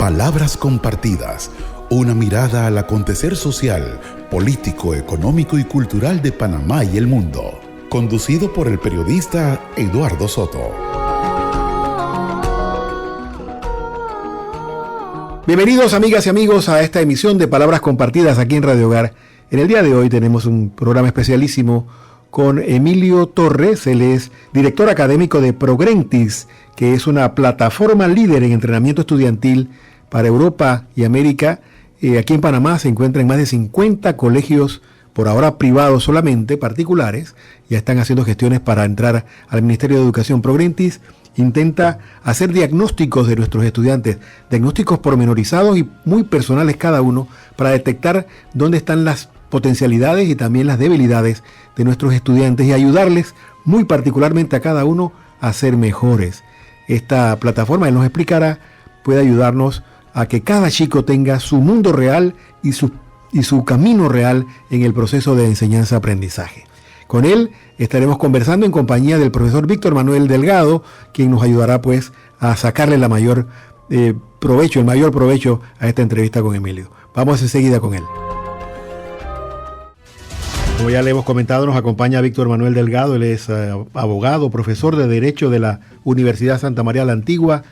Palabras compartidas, una mirada al acontecer social, político, económico y cultural de Panamá y el mundo. Conducido por el periodista Eduardo Soto. Bienvenidos amigas y amigos a esta emisión de Palabras Compartidas aquí en Radio Hogar. En el día de hoy tenemos un programa especialísimo con Emilio Torres. Él es director académico de Progrentis, que es una plataforma líder en entrenamiento estudiantil para Europa y América. Aquí en Panamá se encuentran más de 50 colegios, por ahora privados solamente, particulares. Ya están haciendo gestiones para entrar al Ministerio de Educación. Progrentis intenta hacer diagnósticos de nuestros estudiantes, diagnósticos pormenorizados y muy personales cada uno, para detectar dónde están las potencialidades y también las debilidades de nuestros estudiantes y ayudarles muy particularmente a cada uno a ser mejores. Esta plataforma, él nos explicará, puede ayudarnos a que cada chico tenga su mundo real y su camino real en el proceso de enseñanza-aprendizaje. Con él estaremos conversando en compañía del profesor Víctor Manuel Delgado, quien nos ayudará pues a sacarle el mayor provecho a esta entrevista con Emilio. Vamos enseguida con él. Como ya le hemos comentado, nos acompaña Víctor Manuel Delgado. Él es abogado, profesor de Derecho de la Universidad Santa María la Antigua,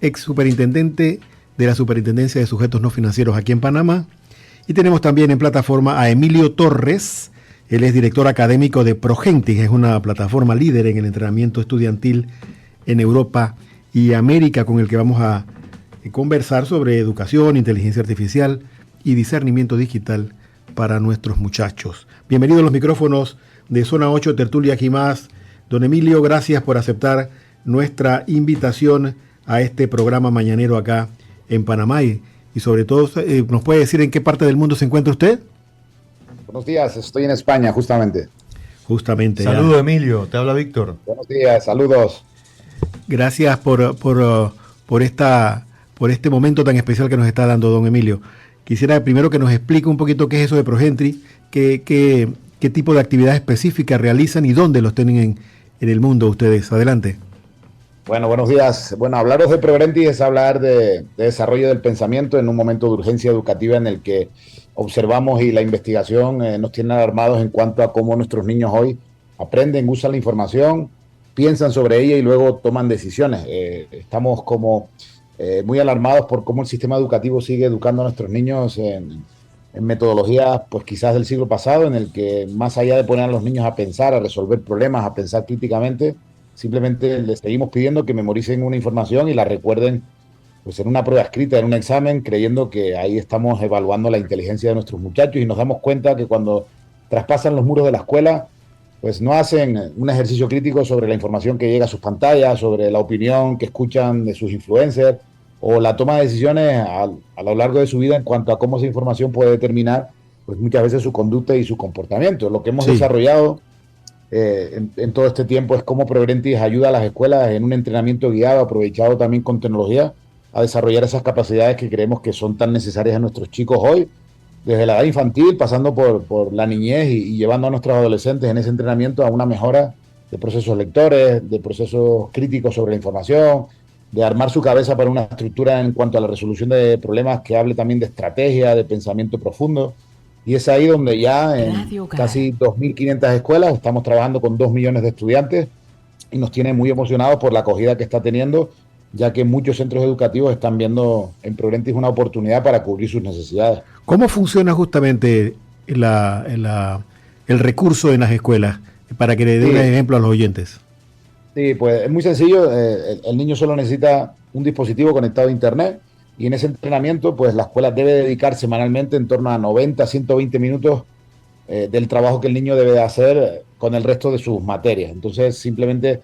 ex superintendente de la Superintendencia de Sujetos No Financieros aquí en Panamá. Y tenemos también en plataforma a Emilio Torres. Él es director académico de Progrentis, es una plataforma líder en el entrenamiento estudiantil en Europa y América, con el que vamos a conversar sobre educación, inteligencia artificial y discernimiento digital para nuestros muchachos. Bienvenido a los micrófonos de Zona 8, Tertulia Aquí Más. Don Emilio, gracias por aceptar nuestra invitación a este programa mañanero acá en Panamá y sobre todo, ¿nos puede decir en qué parte del mundo se encuentra usted? Buenos días, estoy en España justamente. Saludos, Emilio, te habla Víctor. Buenos días, saludos. Gracias por este momento tan especial que nos está dando don Emilio. Quisiera primero que nos explique un poquito qué es eso de Progrentis, qué tipo de actividades específicas realizan y dónde los tienen en el mundo ustedes. Adelante. Bueno, buenos días. Bueno, hablaros de Progrentis es hablar de desarrollo del pensamiento en un momento de urgencia educativa en el que observamos y la investigación nos tiene alarmados en cuanto a cómo nuestros niños hoy aprenden, usan la información, piensan sobre ella y luego toman decisiones. Estamos como muy alarmados por cómo el sistema educativo sigue educando a nuestros niños en metodologías pues quizás del siglo pasado, en el que más allá de poner a los niños a pensar, a resolver problemas, a pensar críticamente, simplemente les seguimos pidiendo que memoricen una información y la recuerden pues en una prueba escrita, en un examen, creyendo que ahí estamos evaluando la inteligencia de nuestros muchachos, y nos damos cuenta que cuando traspasan los muros de la escuela, pues no hacen un ejercicio crítico sobre la información que llega a sus pantallas, sobre la opinión que escuchan de sus influencers, o la toma de decisiones a lo largo de su vida en cuanto a cómo esa información puede determinar pues muchas veces su conducta y su comportamiento. Lo que hemos desarrollado en todo este tiempo es cómo Progrentis ayuda a las escuelas en un entrenamiento guiado, aprovechado también con tecnología, a desarrollar esas capacidades que creemos que son tan necesarias a nuestros chicos hoy, desde la edad infantil, pasando por la niñez y llevando a nuestros adolescentes en ese entrenamiento a una mejora de procesos lectores, de procesos críticos sobre la información, de armar su cabeza para una estructura en cuanto a la resolución de problemas que hable también de estrategia, de pensamiento profundo. Y es ahí donde ya en casi 2.500 escuelas estamos trabajando con 2 millones de estudiantes y nos tiene muy emocionados por la acogida que está teniendo, ya que muchos centros educativos están viendo en Progrentis una oportunidad para cubrir sus necesidades. ¿Cómo funciona justamente el recurso en las escuelas? Para que le dé un ejemplo a los oyentes. Sí, pues es muy sencillo. El niño solo necesita un dispositivo conectado a internet, y en ese entrenamiento pues la escuela debe dedicar semanalmente en torno a 90, 120 minutos del trabajo que el niño debe hacer con el resto de sus materias. Entonces simplemente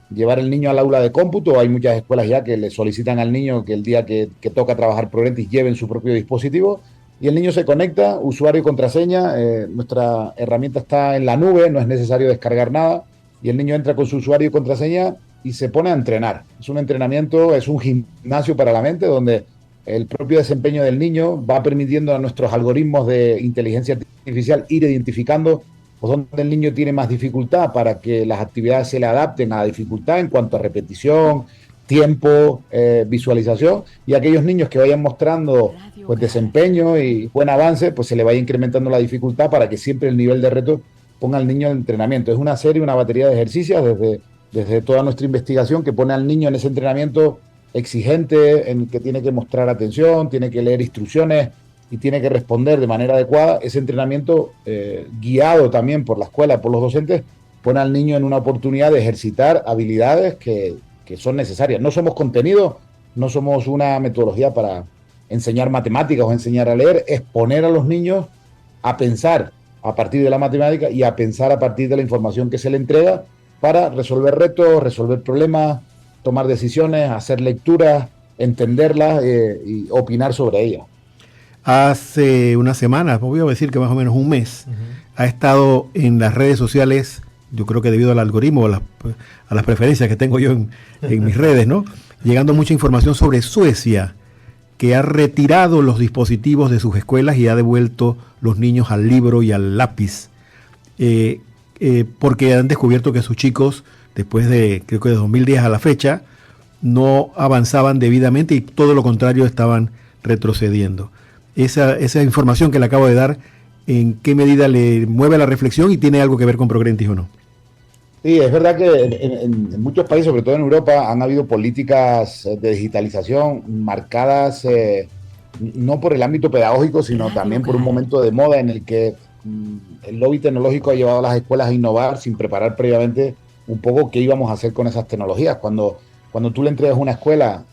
llevar el niño al aula de cómputo. Hay muchas escuelas ya que le solicitan al niño que el día que toca trabajar Progrentis lleven su propio dispositivo, y el niño se conecta, usuario y contraseña. Nuestra herramienta está en la nube, no es necesario descargar nada, y el niño entra con su usuario y contraseña y se pone a entrenar. Es un entrenamiento, es un gimnasio para la mente, donde el propio desempeño del niño va permitiendo a nuestros algoritmos de inteligencia artificial ir identificando pues donde el niño tiene más dificultad, para que las actividades se le adapten a la dificultad en cuanto a repetición, tiempo, visualización, y aquellos niños que vayan mostrando pues desempeño y buen avance, pues se le vaya incrementando la dificultad para que siempre el nivel de reto ponga al niño en entrenamiento. Es una serie, una batería de ejercicios desde toda nuestra investigación que pone al niño en ese entrenamiento exigente, en el que tiene que mostrar atención, tiene que leer instrucciones y tiene que responder de manera adecuada. Ese entrenamiento, guiado también por la escuela, por los docentes, pone al niño en una oportunidad de ejercitar habilidades que son necesarias. No somos contenido, no somos una metodología para enseñar matemáticas o enseñar a leer, es poner a los niños a pensar a partir de la matemática y a pensar a partir de la información que se le entrega para resolver retos, resolver problemas, tomar decisiones, hacer lecturas, entenderlas y opinar sobre ellas. Hace unas semanas, voy a decir que más o menos un mes, ha estado en las redes sociales, yo creo que debido al algoritmo, a las preferencias que tengo yo en mis redes, ¿no? Llegando mucha información sobre Suecia, que ha retirado los dispositivos de sus escuelas y ha devuelto los niños al libro y al lápiz, porque han descubierto que sus chicos, después de, creo que de 2010 a la fecha, no avanzaban debidamente y todo lo contrario, estaban retrocediendo. Esa información que le acabo de dar, ¿en qué medida le mueve la reflexión y tiene algo que ver con Progrentis o no? Sí, es verdad que en muchos países, sobre todo en Europa, han habido políticas de digitalización marcadas no por el ámbito pedagógico, sino también por un momento de moda en el que el lobby tecnológico ha llevado a las escuelas a innovar sin preparar previamente un poco qué íbamos a hacer con esas tecnologías. Cuando tú le entregas a una escuela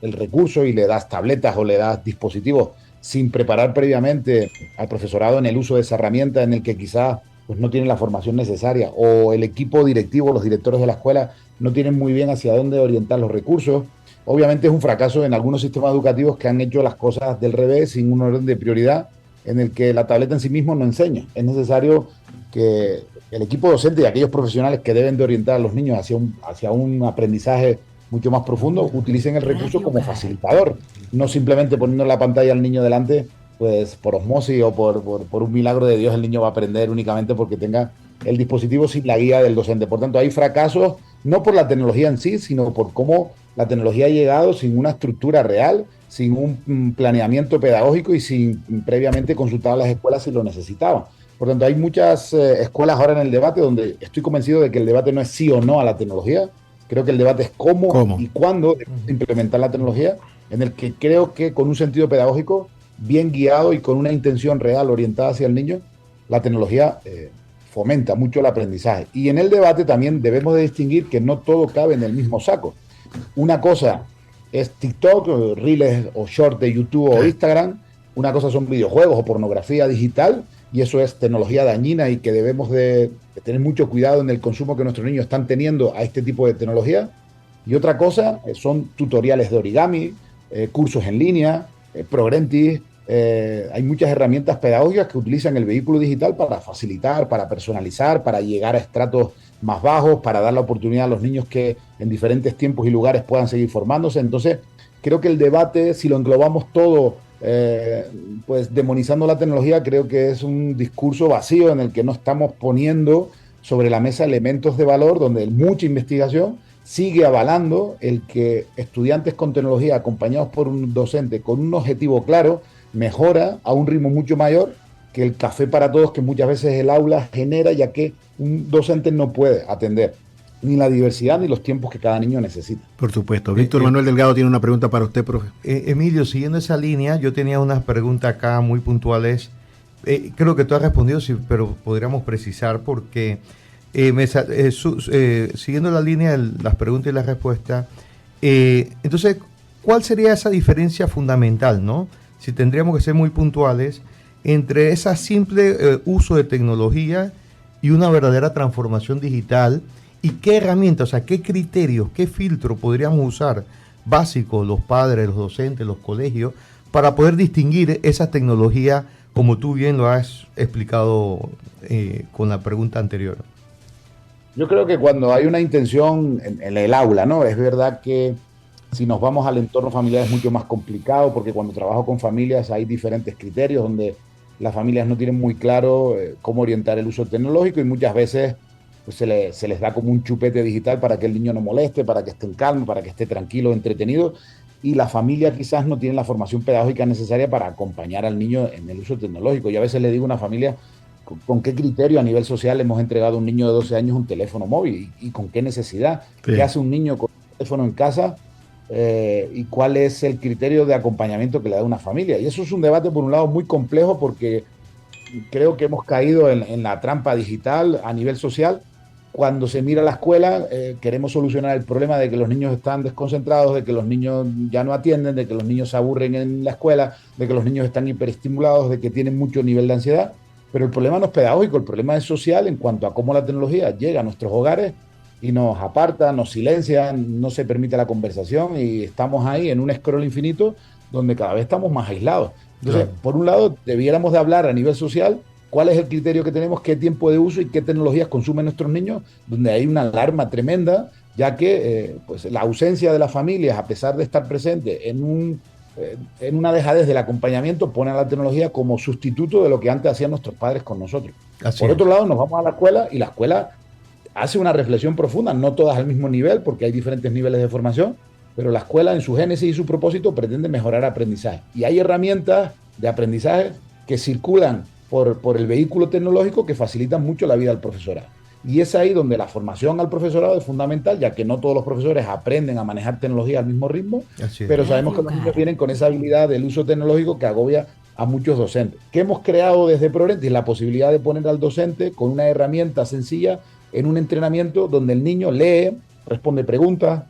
el recurso y le das tabletas o le das dispositivos sin preparar previamente al profesorado en el uso de esa herramienta en el que quizás pues no tienen la formación necesaria, o el equipo directivo, los directores de la escuela no tienen muy bien hacia dónde orientar los recursos. Obviamente es un fracaso en algunos sistemas educativos que han hecho las cosas del revés, sin un orden de prioridad, en el que la tableta en sí mismo no enseña. Es necesario que el equipo docente y aquellos profesionales que deben de orientar a los niños hacia un aprendizaje mucho más profundo, utilicen el recurso como facilitador, no simplemente poniendo en la pantalla al niño delante, pues por osmosis o por un milagro de Dios el niño va a aprender únicamente porque tenga el dispositivo sin la guía del docente. Por tanto, hay fracasos no por la tecnología en sí, sino por cómo la tecnología ha llegado sin una estructura real, sin un planeamiento pedagógico y sin previamente consultar a las escuelas si lo necesitaban. Por tanto, hay muchas escuelas ahora en el debate donde estoy convencido de que el debate no es sí o no a la tecnología. Creo que el debate es cómo y cuándo implementar la tecnología, en el que creo que con un sentido pedagógico bien guiado y con una intención real orientada hacia el niño, la tecnología fomenta mucho el aprendizaje. Y en el debate también debemos de distinguir que no todo cabe en el mismo saco. Una cosa es TikTok, Reels o Short de YouTube o Instagram, una cosa son videojuegos o pornografía digital, y eso es tecnología dañina y que debemos de tener mucho cuidado en el consumo que nuestros niños están teniendo a este tipo de tecnología. Y otra cosa son tutoriales de origami, cursos en línea, Progrentis. Hay muchas herramientas pedagógicas que utilizan el vehículo digital para facilitar, para personalizar, para llegar a estratos más bajos, para dar la oportunidad a los niños que en diferentes tiempos y lugares puedan seguir formándose. Entonces, creo que el debate, si lo englobamos todo, pues demonizando la tecnología, creo que es un discurso vacío en el que no estamos poniendo sobre la mesa elementos de valor, donde mucha investigación sigue avalando el que estudiantes con tecnología acompañados por un docente con un objetivo claro mejora a un ritmo mucho mayor que el café para todos que muchas veces el aula genera, ya que un docente no puede atender ni la diversidad ni los tiempos que cada niño necesita. Por supuesto. Víctor Manuel Delgado tiene una pregunta para usted, profe. Emilio, siguiendo esa línea, yo tenía unas preguntas acá muy puntuales. Creo que tú has respondido, sí, pero podríamos precisar porque siguiendo la línea de las preguntas y las respuestas, entonces, ¿cuál sería esa diferencia fundamental, no? Si tendríamos que ser muy puntuales entre ese simple uso de tecnología y una verdadera transformación digital, y qué herramientas, o sea, qué criterios, qué filtro podríamos usar básicos los padres, los docentes, los colegios, para poder distinguir esa tecnología, como tú bien lo has explicado con la pregunta anterior. Yo creo que cuando hay una intención en el aula, ¿no? Es verdad que si nos vamos al entorno familiar es mucho más complicado, porque cuando trabajo con familias hay diferentes criterios donde las familias no tienen muy claro cómo orientar el uso tecnológico y muchas veces pues se les da como un chupete digital para que el niño no moleste, para que esté en calma, para que esté tranquilo, entretenido, y la familia quizás no tiene la formación pedagógica necesaria para acompañar al niño en el uso tecnológico. Yo a veces le digo a una familia, ¿con qué criterio a nivel social hemos entregado a un niño de 12 años un teléfono móvil? ¿Y con qué necesidad? Sí. ¿Qué hace un niño con un teléfono en casa? ¿Y cuál es el criterio de acompañamiento que le da una familia? Y eso es un debate, por un lado, muy complejo, porque creo que hemos caído en la trampa digital a nivel social. Cuando se mira la escuela, queremos solucionar el problema de que los niños están desconcentrados, de que los niños ya no atienden, de que los niños se aburren en la escuela, de que los niños están hiperestimulados, de que tienen mucho nivel de ansiedad. Pero el problema no es pedagógico, el problema es social en cuanto a cómo la tecnología llega a nuestros hogares y nos aparta, nos silencia, no se permite la conversación y estamos ahí en un scroll infinito donde cada vez estamos más aislados. Entonces, claro, por un lado, debiéramos de hablar a nivel social cuál es el criterio que tenemos, qué tiempo de uso y qué tecnologías consumen nuestros niños, donde hay una alarma tremenda, ya que pues la ausencia de las familias, a pesar de estar presente en una dejadez del acompañamiento, pone a la tecnología como sustituto de lo que antes hacían nuestros padres con nosotros. Por otro lado, nos vamos a la escuela y la escuela hace una reflexión profunda, no todas al mismo nivel, porque hay diferentes niveles de formación, pero la escuela en su génesis y su propósito pretende mejorar aprendizaje. Y hay herramientas de aprendizaje que circulan por el vehículo tecnológico que facilitan mucho la vida al profesorado. Y es ahí donde la formación al profesorado es fundamental, ya que no todos los profesores aprenden a manejar tecnología al mismo ritmo, pero sabemos que los niños vienen con esa habilidad del uso tecnológico que agobia a muchos docentes. ¿Qué hemos creado desde ProRentis? La posibilidad de poner al docente con una herramienta sencilla en un entrenamiento donde el niño lee, responde preguntas,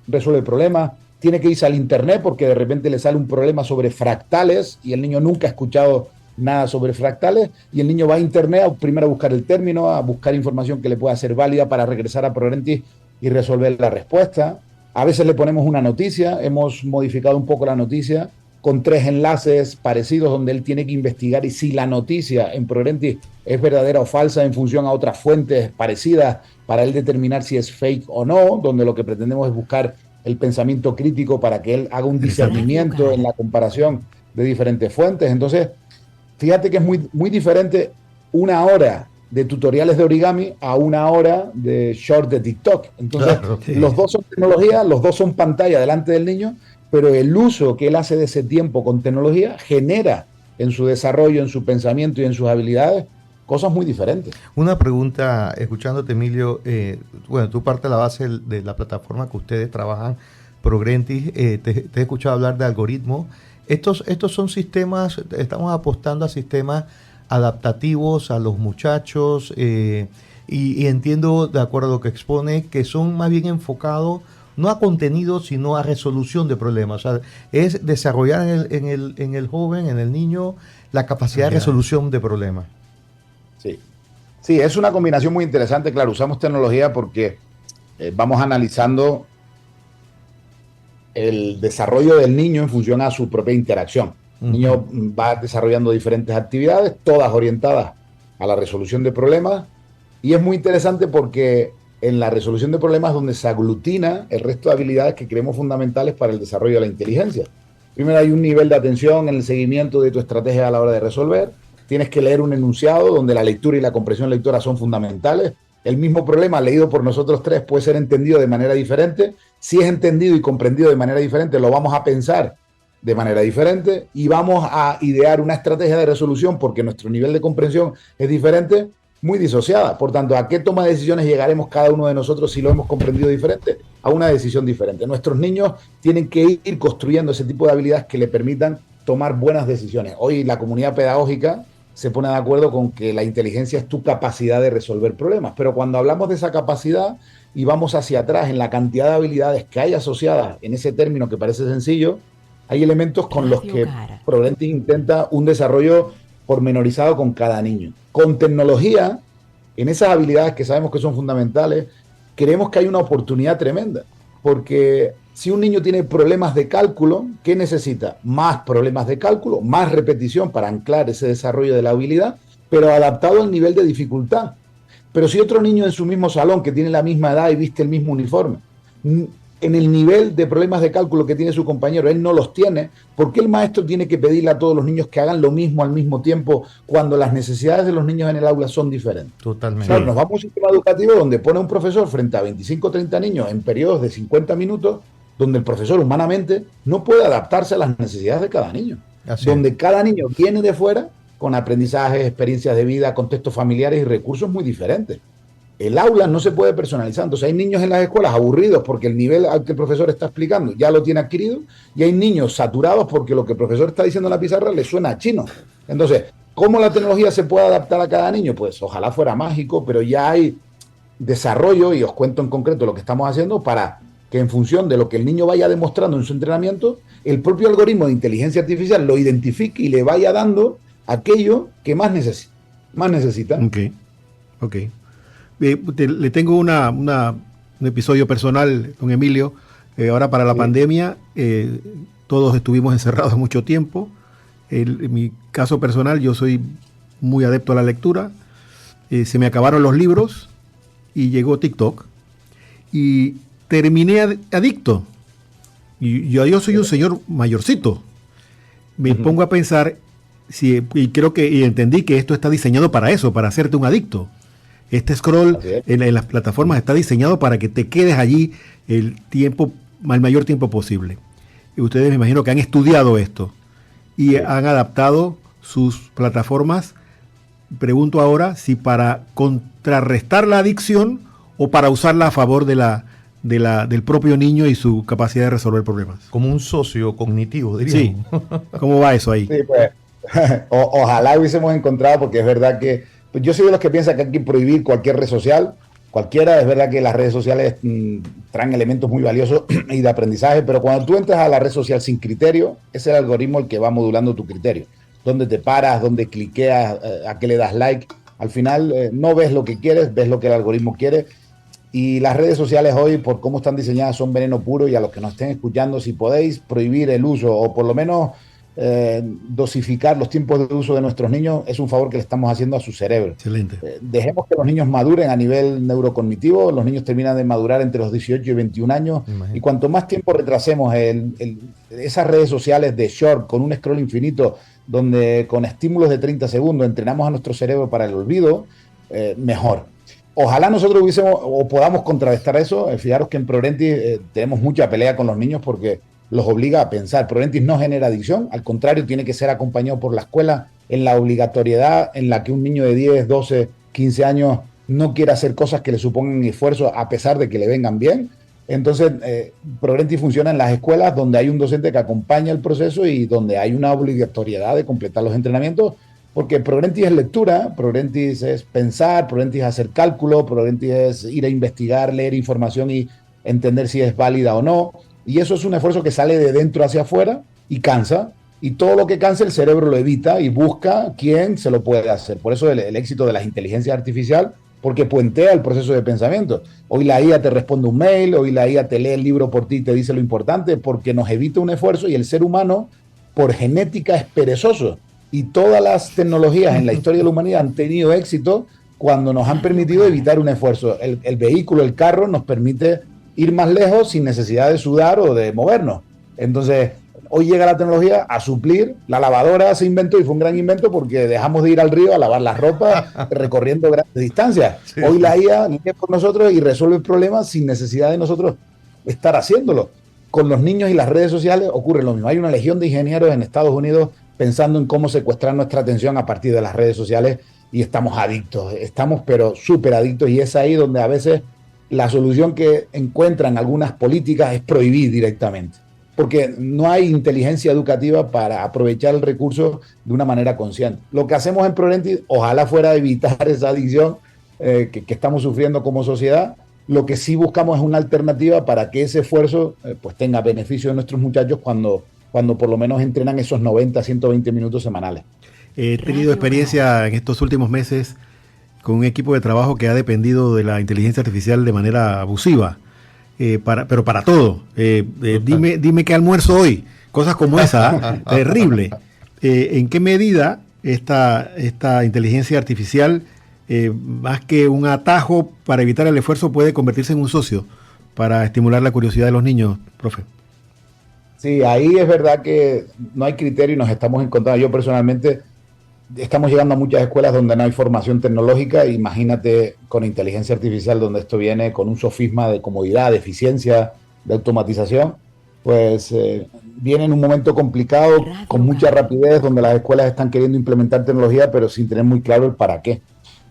resuelve problemas, tiene que irse al internet porque de repente le sale un problema sobre fractales y el niño nunca ha escuchado nada sobre fractales y el niño va a internet primero a buscar el término, a buscar información que le pueda ser válida para regresar a ProRentis y resolver la respuesta. A veces le ponemos una noticia, hemos modificado un poco la noticia con 3 enlaces parecidos donde él tiene que investigar y si la noticia en ProRentis es verdadera o falsa en función a otras fuentes parecidas para él determinar si es fake o no, donde lo que pretendemos es buscar el pensamiento crítico para que él haga un discernimiento en la comparación de diferentes fuentes. Entonces, fíjate que es muy diferente una hora de tutoriales de origami a una hora de short de TikTok. Entonces, claro, sí, los dos son tecnología, los dos son pantalla delante del niño, pero el uso que él hace de ese tiempo con tecnología genera en su desarrollo, en su pensamiento y en sus habilidades cosas muy diferentes. Una pregunta, escuchándote, Emilio, bueno, tú parte de la base de la plataforma que ustedes trabajan, ProRentis, te he escuchado hablar de algoritmos. Estos son sistemas, estamos apostando a sistemas adaptativos a los muchachos y entiendo, de acuerdo a lo que expone, que son más bien enfocados no a contenido, sino a resolución de problemas. O sea, es desarrollar en el joven, en el niño, la capacidad de resolución de problemas. Sí, es una combinación muy interesante. Claro, usamos tecnología porque vamos analizando el desarrollo del niño en función a su propia interacción. El niño va desarrollando diferentes actividades, todas orientadas a la resolución de problemas, y es muy interesante porque en la resolución de problemas es donde se aglutina el resto de habilidades que creemos fundamentales para el desarrollo de la inteligencia. Primero hay un nivel de atención en el seguimiento de tu estrategia a la hora de resolver. Tienes que leer un enunciado donde la lectura y la comprensión lectora son fundamentales. El mismo problema leído por nosotros tres puede ser entendido de manera diferente. Si es entendido y comprendido de manera diferente, lo vamos a pensar de manera diferente y vamos a idear una estrategia de resolución porque nuestro nivel de comprensión es diferente, muy disociada. Por tanto, ¿a qué toma de decisiones llegaremos cada uno de nosotros si lo hemos comprendido diferente? A una decisión diferente. Nuestros niños tienen que ir construyendo ese tipo de habilidades que le permitan tomar buenas decisiones. Hoy la comunidad pedagógica se pone de acuerdo con que la inteligencia es tu capacidad de resolver problemas, pero cuando hablamos de esa capacidad y vamos hacia atrás en la cantidad de habilidades que hay asociadas en ese término que parece sencillo, hay elementos con los que ProRentis intenta un desarrollo pormenorizado con cada niño. Con tecnología, en esas habilidades que sabemos que son fundamentales, creemos que hay una oportunidad tremenda, porque si un niño tiene problemas de cálculo, ¿qué necesita? Más problemas de cálculo, más repetición para anclar ese desarrollo de la habilidad, pero adaptado al nivel de dificultad. Pero si otro niño en su mismo salón, que tiene la misma edad y viste el mismo uniforme, en el nivel de problemas de cálculo que tiene su compañero, él no los tiene, ¿por qué el maestro tiene que pedirle a todos los niños que hagan lo mismo al mismo tiempo cuando las necesidades de los niños en el aula son diferentes? Totalmente. Claro, nos vamos a un sistema educativo donde pone un profesor frente a 25 o 30 niños en periodos de 50 minutos, donde el profesor humanamente no puede adaptarse a las necesidades de cada niño. Donde cada niño viene de fuera con aprendizajes, experiencias de vida, contextos familiares y recursos muy diferentes. El aula no se puede personalizar. Entonces hay niños en las escuelas aburridos porque el nivel al que el profesor está explicando ya lo tiene adquirido, y hay niños saturados porque lo que el profesor está diciendo en la pizarra le suena a chino. Entonces, ¿cómo la tecnología se puede adaptar a cada niño? Pues ojalá fuera mágico, pero ya hay desarrollo, y os cuento en concreto lo que estamos haciendo para que en función de lo que el niño vaya demostrando en su entrenamiento, el propio algoritmo de inteligencia artificial lo identifique y le vaya dando aquello que más necesita. Ok. Le tengo un episodio personal, don Emilio. Ahora para la pandemia, todos estuvimos encerrados mucho tiempo. En mi caso personal, yo soy muy adepto a la lectura. Se me acabaron los libros y llegó TikTok. Y terminé adicto. Y yo soy un señor mayorcito. Me pongo a pensar, y entendí que esto está diseñado para eso, para hacerte un adicto. Este scroll en las plataformas está diseñado para que te quedes allí el mayor tiempo posible. Y ustedes me imagino que han estudiado esto y han adaptado sus plataformas. Pregunto ahora si para contrarrestar la adicción o para usarla a favor del propio niño y su capacidad de resolver problemas. Como un socio cognitivo, diríamos. Sí. ¿Cómo va eso ahí? Sí, pues, ojalá hubiésemos encontrado, porque es verdad que pues yo soy de los que piensan que hay que prohibir cualquier red social. Cualquiera, es verdad que las redes sociales traen elementos muy valiosos y de aprendizaje, pero cuando tú entras a la red social sin criterio, es el algoritmo el que va modulando tu criterio. Dónde te paras, dónde cliqueas, a qué le das like. Al final no ves lo que quieres, ves lo que el algoritmo quiere. Y las redes sociales hoy, por cómo están diseñadas, son veneno puro, y a los que nos estén escuchando, si podéis prohibir el uso o por lo menos dosificar los tiempos de uso de nuestros niños, es un favor que le estamos haciendo a su cerebro. Excelente. Dejemos que los niños maduren a nivel neurocognitivo. Los niños terminan de madurar entre los 18 y 21 años. Imagínate. Y cuanto más tiempo retrasemos esas redes sociales de short con un scroll infinito, donde con estímulos de 30 segundos entrenamos a nuestro cerebro para el olvido, mejor. Ojalá nosotros hubiésemos o podamos contrarrestar eso. Fijaros que en Progrentis tenemos mucha pelea con los niños porque los obliga a pensar. Progrentis no genera adicción, al contrario, tiene que ser acompañado por la escuela en la obligatoriedad en la que un niño de 10, 12, 15 años no quiere hacer cosas que le supongan esfuerzo a pesar de que le vengan bien. Entonces, Progrentis funciona en las escuelas donde hay un docente que acompaña el proceso y donde hay una obligatoriedad de completar los entrenamientos, porque Progrentis es lectura, Progrentis es pensar, Progrentis es hacer cálculo, Progrentis es ir a investigar, leer información y entender si es válida o no. Y eso es un esfuerzo que sale de dentro hacia afuera y cansa. Y todo lo que cansa el cerebro lo evita y busca quién se lo puede hacer. Por eso el éxito de la inteligencia artificial, porque puentea el proceso de pensamiento. Hoy la IA te responde un mail, hoy la IA te lee el libro por ti y te dice lo importante, porque nos evita un esfuerzo, y el ser humano, por genética, es perezoso. Y todas las tecnologías en la historia de la humanidad han tenido éxito cuando nos han permitido evitar un esfuerzo. El vehículo, el carro, nos permite ir más lejos sin necesidad de sudar o de movernos. Entonces, hoy llega la tecnología a suplir. La lavadora se inventó y fue un gran invento porque dejamos de ir al río a lavar la ropa recorriendo grandes distancias. Sí. Hoy la IA limpia por nosotros y resuelve problemas sin necesidad de nosotros estar haciéndolo. Con los niños y las redes sociales ocurre lo mismo. Hay una legión de ingenieros en Estados Unidos pensando en cómo secuestrar nuestra atención a partir de las redes sociales, y estamos adictos. Estamos pero súper adictos, y es ahí donde a veces la solución que encuentran algunas políticas es prohibir directamente, porque no hay inteligencia educativa para aprovechar el recurso de una manera consciente. Lo que hacemos en Progrentis, ojalá fuera evitar esa adicción que estamos sufriendo como sociedad. Lo que sí buscamos es una alternativa para que ese esfuerzo pues tenga beneficio de nuestros muchachos cuando por lo menos entrenan esos 90, 120 minutos semanales. He tenido experiencia en estos últimos meses con un equipo de trabajo que ha dependido de la inteligencia artificial de manera abusiva, pero para todo. Dime qué almuerzo hoy, cosas como esa, terrible. ¿En qué medida esta inteligencia artificial, más que un atajo para evitar el esfuerzo, puede convertirse en un socio para estimular la curiosidad de los niños, profe? Sí, ahí es verdad que no hay criterio y nos estamos encontrando. Yo personalmente estamos llegando a muchas escuelas donde no hay formación tecnológica. Imagínate con inteligencia artificial, donde esto viene con un sofisma de comodidad, de eficiencia, de automatización. Pues viene en un momento complicado, con mucha rapidez, donde las escuelas están queriendo implementar tecnología, pero sin tener muy claro el para qué.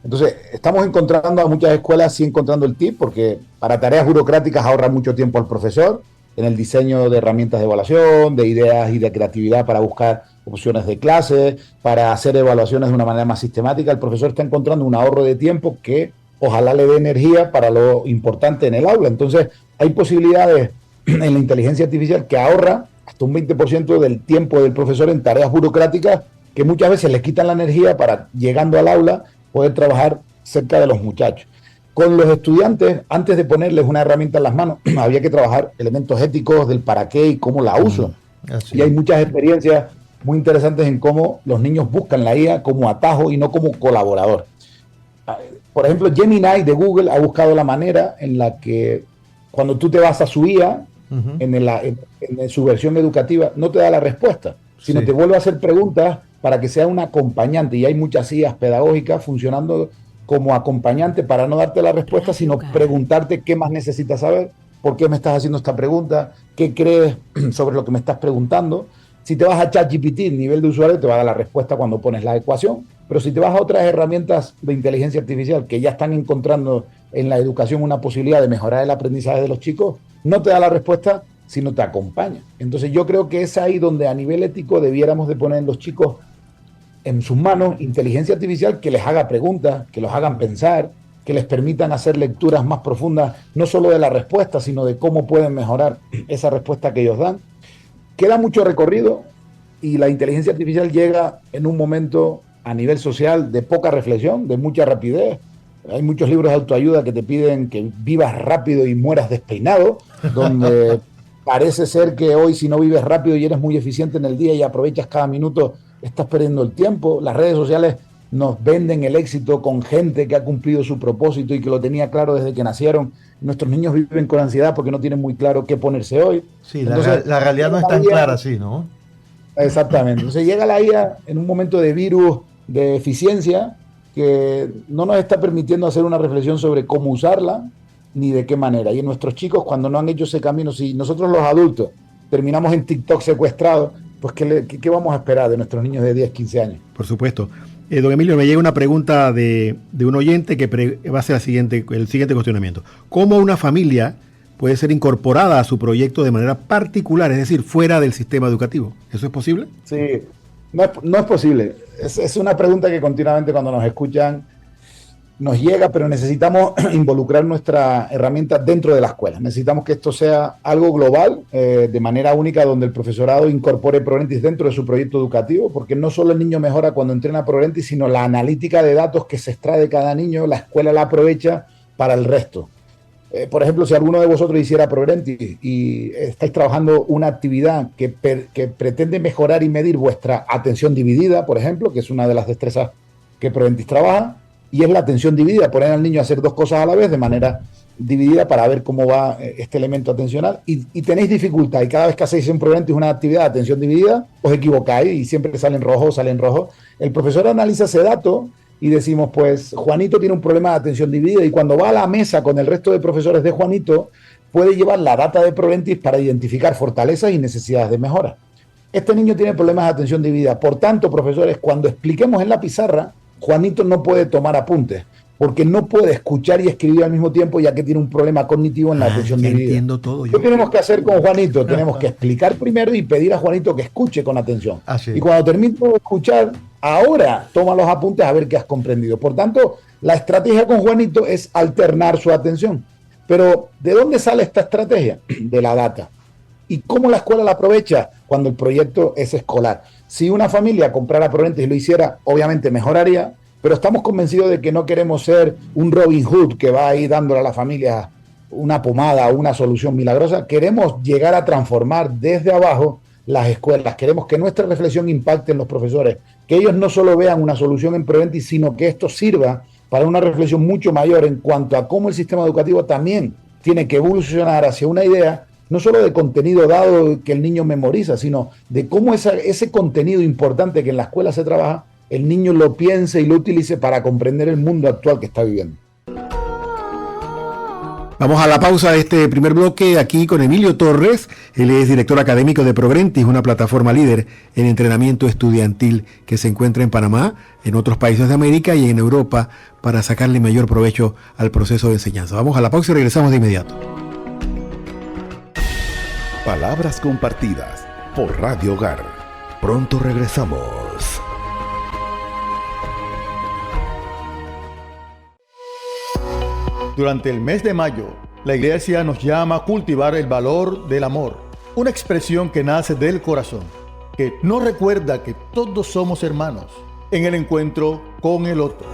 Entonces, estamos encontrando a muchas escuelas, sí encontrando el tip, porque para tareas burocráticas ahorra mucho tiempo al profesor, en el diseño de herramientas de evaluación, de ideas y de creatividad para buscar opciones de clase, para hacer evaluaciones de una manera más sistemática. El profesor está encontrando un ahorro de tiempo que ojalá le dé energía para lo importante en el aula. Entonces, hay posibilidades en la inteligencia artificial que ahorra hasta un 20% del tiempo del profesor en tareas burocráticas que muchas veces les quitan la energía para, llegando al aula, poder trabajar cerca de los muchachos. Con los estudiantes, antes de ponerles una herramienta en las manos, había que trabajar elementos éticos del para qué y cómo la uso. Y hay muchas experiencias muy interesantes en cómo los niños buscan la IA como atajo y no como colaborador. Por ejemplo, Gemini de Google ha buscado la manera en la que cuando tú te vas a su IA, en su versión educativa, no te da la respuesta, sino te vuelve a hacer preguntas para que sea un acompañante. Y hay muchas IAs pedagógicas funcionando como acompañante para no darte la respuesta, sino preguntarte qué más necesitas saber, por qué me estás haciendo esta pregunta, qué crees sobre lo que me estás preguntando. Si te vas a ChatGPT, el nivel de usuario te va a dar la respuesta cuando pones la ecuación, pero si te vas a otras herramientas de inteligencia artificial que ya están encontrando en la educación una posibilidad de mejorar el aprendizaje de los chicos, no te da la respuesta, sino te acompaña. Entonces yo creo que es ahí donde a nivel ético debiéramos de poner en los chicos en sus manos inteligencia artificial que les haga preguntas, que los hagan pensar, que les permitan hacer lecturas más profundas, no solo de la respuesta, sino de cómo pueden mejorar esa respuesta que ellos dan. Queda mucho recorrido y la inteligencia artificial llega en un momento a nivel social de poca reflexión, de mucha rapidez. Hay muchos libros de autoayuda que te piden que vivas rápido y mueras despeinado, donde parece ser que hoy si no vives rápido y eres muy eficiente en el día y aprovechas cada minuto, estás perdiendo el tiempo. Las redes sociales nos venden el éxito con gente que ha cumplido su propósito y que lo tenía claro desde que nacieron. Nuestros niños viven con ansiedad porque no tienen muy claro qué ponerse hoy. Sí, entonces, la realidad no es tan clara así, ¿no? Exactamente. Entonces llega la IA en un momento de virus, de eficiencia, que no nos está permitiendo hacer una reflexión sobre cómo usarla ni de qué manera. Y nuestros chicos, cuando no han hecho ese camino, si nosotros los adultos terminamos en TikTok secuestrados, pues ¿qué vamos a esperar de nuestros niños de 10, 15 años? Por supuesto. Don Emilio, me llega una pregunta de un oyente que va a ser el siguiente cuestionamiento. ¿Cómo una familia puede ser incorporada a su proyecto de manera particular, es decir, fuera del sistema educativo? ¿Eso es posible? Sí, no es posible. Es una pregunta que continuamente cuando nos escuchan nos llega, pero necesitamos involucrar nuestra herramienta dentro de la escuela. Necesitamos que esto sea algo global, de manera única, donde el profesorado incorpore ProVentis dentro de su proyecto educativo, porque no solo el niño mejora cuando entrena ProVentis, sino la analítica de datos que se extrae de cada niño, la escuela la aprovecha para el resto. Por ejemplo, si alguno de vosotros hiciera ProVentis y estáis trabajando una actividad que pretende mejorar y medir vuestra atención dividida, por ejemplo, que es una de las destrezas que ProVentis trabaja, y es la atención dividida, poner al niño a hacer dos cosas a la vez de manera dividida para ver cómo va este elemento atencional, y tenéis dificultad, y cada vez que hacéis en ProVentis una actividad de atención dividida, os equivocáis y siempre sale en rojo. El profesor analiza ese dato y decimos, pues Juanito tiene un problema de atención dividida, y cuando va a la mesa con el resto de profesores de Juanito, puede llevar la data de ProVentis para identificar fortalezas y necesidades de mejora. Este niño tiene problemas de atención dividida, por tanto, profesores, cuando expliquemos en la pizarra, Juanito no puede tomar apuntes, porque no puede escuchar y escribir al mismo tiempo, ya que tiene un problema cognitivo en la atención dividida. Entiendo todo. ¿Qué tenemos que hacer con Juanito? Tenemos que explicar primero y pedir a Juanito que escuche con atención. Así. Y cuando termine de escuchar, ahora toma los apuntes a ver qué has comprendido. Por tanto, la estrategia con Juanito es alternar su atención. Pero, ¿de dónde sale esta estrategia? De la data. ¿Y cómo la escuela la aprovecha? Cuando el proyecto es escolar. Si una familia comprara ProVentis y lo hiciera, obviamente mejoraría, pero estamos convencidos de que no queremos ser un Robin Hood que va ahí dándole a la familia una pomada o una solución milagrosa. Queremos llegar a transformar desde abajo las escuelas. Queremos que nuestra reflexión impacte en los profesores, que ellos no solo vean una solución en ProVentis, sino que esto sirva para una reflexión mucho mayor en cuanto a cómo el sistema educativo también tiene que evolucionar hacia una idea no solo de contenido dado que el niño memoriza, sino de cómo ese contenido importante que en la escuela se trabaja, el niño lo piense y lo utilice para comprender el mundo actual que está viviendo. Vamos a la pausa de este primer bloque aquí con Emilio Torres. Él es director académico de Progrentis, una plataforma líder en entrenamiento estudiantil que se encuentra en Panamá, en otros países de América y en Europa para sacarle mayor provecho al proceso de enseñanza. Vamos a la pausa y regresamos de inmediato. Palabras compartidas por Radio Hogar. Pronto regresamos. Durante el mes de mayo, la Iglesia nos llama a cultivar el valor del amor, una expresión que nace del corazón, que nos recuerda que todos somos hermanos en el encuentro con el otro.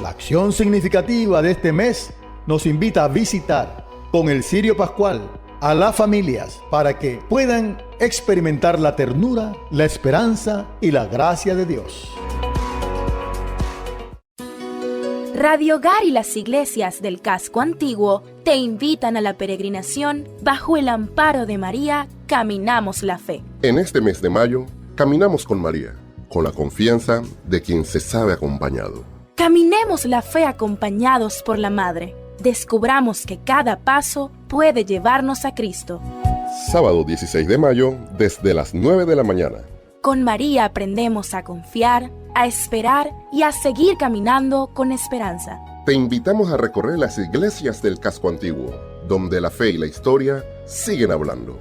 La acción significativa de este mes nos invita a visitar con el cirio pascual a las familias para que puedan experimentar la ternura, la esperanza y la gracia de Dios. Radio Hogar y las iglesias del casco antiguo te invitan a la peregrinación bajo el amparo de María. Caminamos la fe. En este mes de mayo, caminamos con María, con la confianza de quien se sabe acompañado. Caminemos la fe acompañados por la Madre. Descubramos que cada paso puede llevarnos a Cristo. Sábado 16 de mayo, desde las 9 de la mañana. Con María aprendemos a confiar, a esperar y a seguir caminando con esperanza. Te invitamos a recorrer las iglesias del casco antiguo, donde la fe y la historia siguen hablando.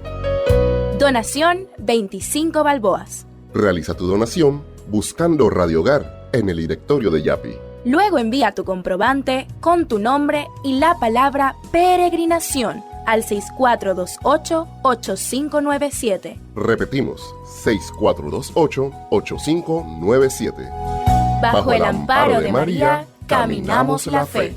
Donación 25 balboas. Realiza tu donación buscando Radio Hogar en el directorio de Yapi. Luego envía tu comprobante con tu nombre y la palabra peregrinación al 6428-8597. Repetimos, 6428-8597. Bajo el amparo de María, caminamos la fe.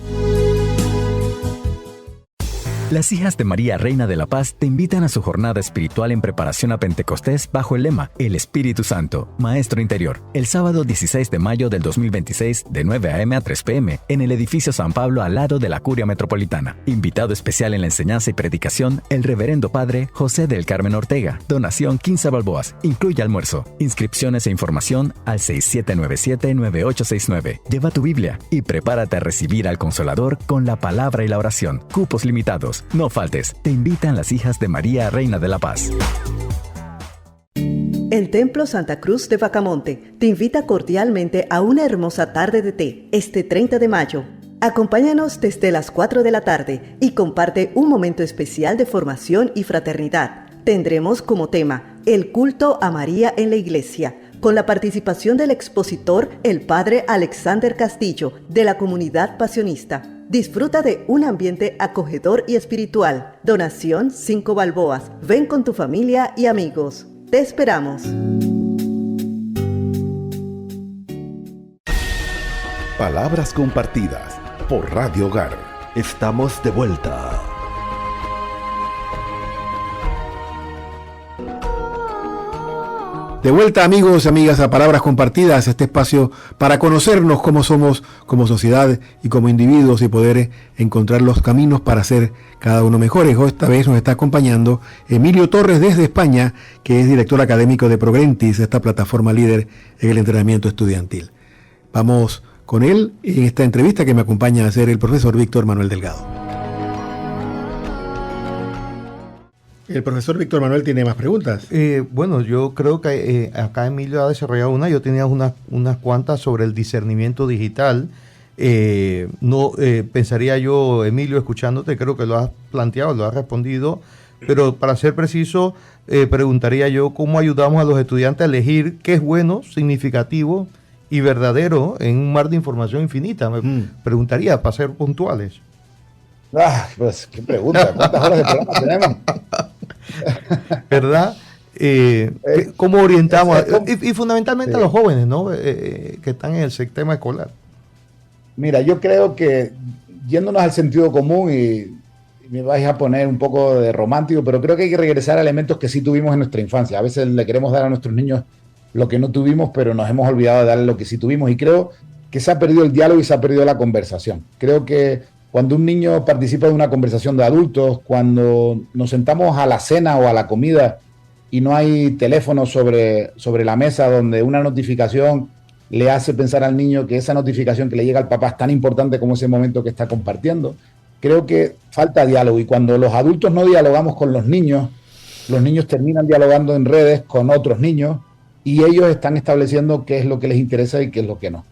Las hijas de María, Reina de la Paz, te invitan a su jornada espiritual en preparación a Pentecostés bajo el lema El Espíritu Santo, Maestro Interior, el sábado 16 de mayo del 2026 de 9 a.m. a 3 p.m. en el edificio San Pablo al lado de la Curia Metropolitana. Invitado especial en la enseñanza y predicación, el reverendo padre José del Carmen Ortega. Donación 15 balboas, incluye almuerzo. Inscripciones e información al 6797-9869. Lleva tu Biblia y prepárate a recibir al Consolador con la palabra y la oración. Cupos limitados. No faltes, te invitan las hijas de María, Reina de la Paz. El Templo Santa Cruz de Bacamonte te invita cordialmente a una hermosa tarde de té este 30 de mayo. Acompáñanos desde las 4 de la tarde y comparte un momento especial de formación y fraternidad. Tendremos como tema el culto a María en la iglesia, con la participación del expositor, el padre Alexander Castillo, de la comunidad pasionista. Disfruta de un ambiente acogedor y espiritual. Donación 5 balboas. Ven con tu familia y amigos. Te esperamos. Palabras compartidas por Radio Hogar. Estamos de vuelta. De vuelta, amigos y amigas, a Palabras Compartidas, este espacio para conocernos cómo somos como sociedad y como individuos y poder encontrar los caminos para ser cada uno mejores. Esta vez nos está acompañando Emilio Torres desde España, que es director académico de Progrentis, esta plataforma líder en el entrenamiento estudiantil. Vamos con él en esta entrevista que me acompaña a hacer el profesor Víctor Manuel Delgado. El profesor Víctor Manuel tiene más preguntas. Bueno, yo creo que acá Emilio ha desarrollado una. Yo tenía unas cuantas sobre el discernimiento digital. Pensaría yo, Emilio, escuchándote, creo que lo has planteado, lo has respondido. Pero para ser preciso, preguntaría yo cómo ayudamos a los estudiantes a elegir qué es bueno, significativo y verdadero en un mar de información infinita. Me preguntaría, para ser puntuales. Pues qué pregunta, ¿cuántas horas de programa tenemos? ¿Verdad? ¿Cómo orientamos? Y fundamentalmente a los jóvenes, ¿no? Que están en el sistema escolar. Mira, yo creo que yéndonos al sentido común y me vais a poner un poco de romántico, pero creo que hay que regresar a elementos que sí tuvimos en nuestra infancia. A veces le queremos dar a nuestros niños lo que no tuvimos, pero nos hemos olvidado de darle lo que sí tuvimos. Y creo que se ha perdido el diálogo y se ha perdido la conversación. Creo que cuando un niño participa de una conversación de adultos, cuando nos sentamos a la cena o a la comida y no hay teléfono sobre la mesa donde una notificación le hace pensar al niño que esa notificación que le llega al papá es tan importante como ese momento que está compartiendo. Creo que falta diálogo, y cuando los adultos no dialogamos con los niños terminan dialogando en redes con otros niños y ellos están estableciendo qué es lo que les interesa y qué es lo que no.